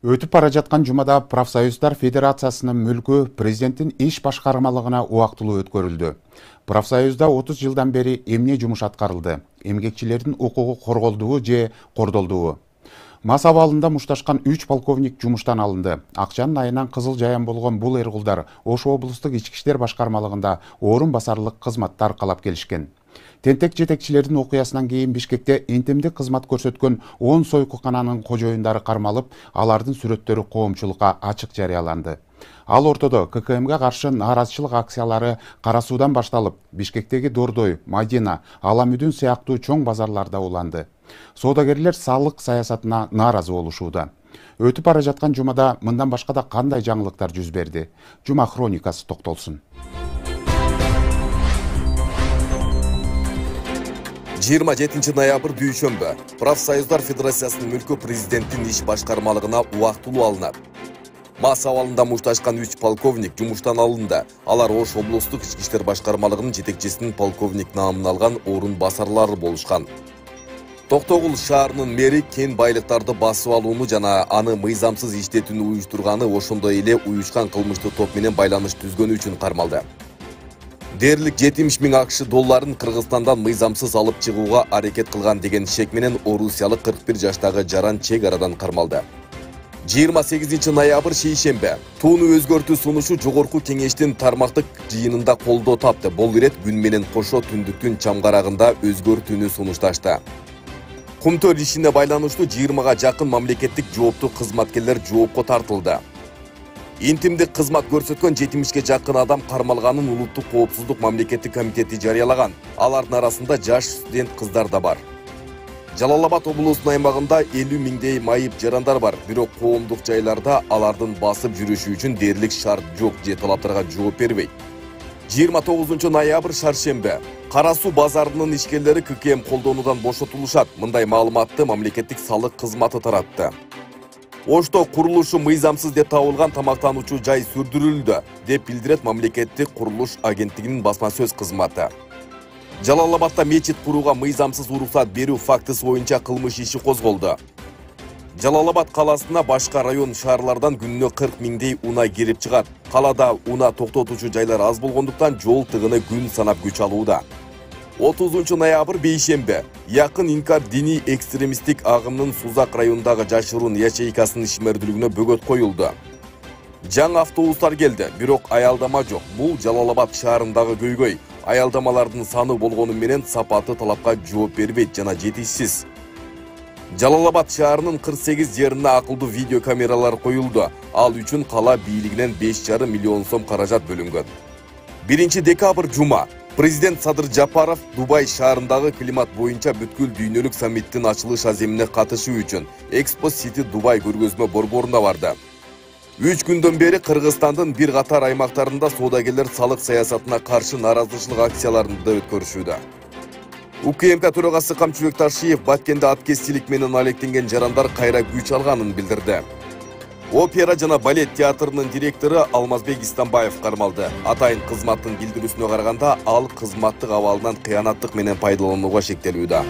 Өтүп бара жаткан жумада Профсоюздар Федерациясынын мүлкү президенттин иш башкармалыгына убактылуу өткөрүлдү. Профсоюзда 30 жылдан бери эмне жумуш аткарылды? Эмгекчилердин укугу корголдубу же кордолдубу? Мас абалында мушташкан 3 полковник жумуштан алынды. Акчанын айынан кызыл жаян болгон бул эргулдар Ош облустук ички иштер башкармалыгында орун басарлык кызматты аркалап келишкен. Тентек жетекчилердин окуясынан кийин Бишкекте интимдик кызмат көрсөткөн 10 сойкукананын кожоюндары кармалып, алардын сүрөттөрү коомчулукка ачык жарыяланды. Ал ортодо ККМга каршы нааразычылык акциялары Кара Суудан башталып, Бишкектеги Дордой, Мадина, Аламүдүн сыяктуу чоң базарларда уланды. Соодагерлер салык саясатына нааразы болушууда. Өтүп бара жаткан жумада мындан башка да кандай жаңылыктар жүз берди? Жума хроникасы токтолсун. 27 ноябрь дүйшөмбү Профсоюздар Федерациясынын мүлкү президенттин иш башкармалыгына убактылуу алынат. Мас абалында мушташкан 3 полковник жумуштан алынды. Алар Ош облустук ички иштер башкармалыгынын жетекчисинин полковник наамын алган орун басарлары болушкан. Токтогул шаарынын мэри кен байлыктарды басып алууну жана аны мыйзамсыз иштетүүнү уюштурганы, ошондой эле уюшкан кылмыштуу топ менен байланыш түзгөнү үчүн кармалды. Дээрлик 70 000 АКШ долларын Кыргызстандан мыйзамсыз алып чыгууга аракет кылган деген шек менен орусиялык 41 жаштагы Жаран чек арадан кармалды. 28 ноябрь шейшембе тууну өзгөртүү сунушу жогорку кеңештин тармактык жыйынында колдоо тапты. Бул ирет күн менен кошо түндүктүн чамгарагында өзгөртүүнү сунушташты. Кумтөр ишине байланыштуу 20га жакын мамлекеттик жооптуу кызматкерлер жоопко тартылды. Интимдик кызмат көрсөткөн 70ге жакын адам кармалганын Улуттук коопсуздук мамлекеттик комитети жарыялаган. Алардын арасында жаш студент кыздар да бар. Жалал-Абад облусунун аймагында 50 000 майып жарандар бар, бирок коомдук жайларда алардын басып жүрүшү үчүн дээрлик шарт жок же талаптарга жооп бербейт. 29 ноябрь шаршембе Кара Суу базарынын ишкерлери ККМ колдонуудан бошотулушат. Мындай маалыматты мамлекеттик салык кызматы таратты. Ошто курулушу мыйзамсыз деп табылган тамактануучу жай сүрдүрүлдү, деп билдирет мамлекеттик курулуш агенттигинин басма сөз кызматы. Жалал-Абадта мечит курууга мыйзамсыз уруксат берүү фактысы боюнча кылмыш иши козголду. Жалал-Абад каласына башка район шаарлардан күнүнө 40 000 унаа кирип чыгат. Калада унаа токтотуучу жайлар аз болгондуктан жол тыгыны күн санап күч алууда. 30 ноябрь бейшембе Якын инкар диний экстремисттик агымдын Сузак районундагы жашыруун ячейкасынын ишмердүүлүгүнө бөгөт коюлду. Жаңы автобустар келди, бирок аялдама жок. Бул Жалал-Абад шаарындагы көйгөй. Аялдамалардын саны болгону менен сапаты талапка жооп бербейт жана жетишсиз. Жалал-Абад шаарынын 48 жерине акылдуу видео камералар коюлду. Ал үчүн кала бийлигинен 5,5 миллион сом каражат бөлүнгөн. 1 декабрь жума Президент Садыр Жапаров Дубай шаарындагы климат боюнча бүткүл дүйнөлүк саммиттин ачылыш аземине катышуу үчүн Expo City Дубай көргөзмө борборуна барды. 3 күндөн бери Кыргызстандын бир катар аймактарында соодагерлер салык саясатына каршы нааразычылык акцияларында өткөрүшүүдө. УКМК төрагасы Камчыбек Ташиев Баткенде аткезчилик менен алектенген жарандар кайра күч алганын билдирди. Опера жана балет театрынын директору Алмазбек Истамбаев кармалды. Атайын кызматтын билдирүүсүнө караганда, ал кызматтык абалынан кыянаттык менен пайдаланууга шектелүүдө.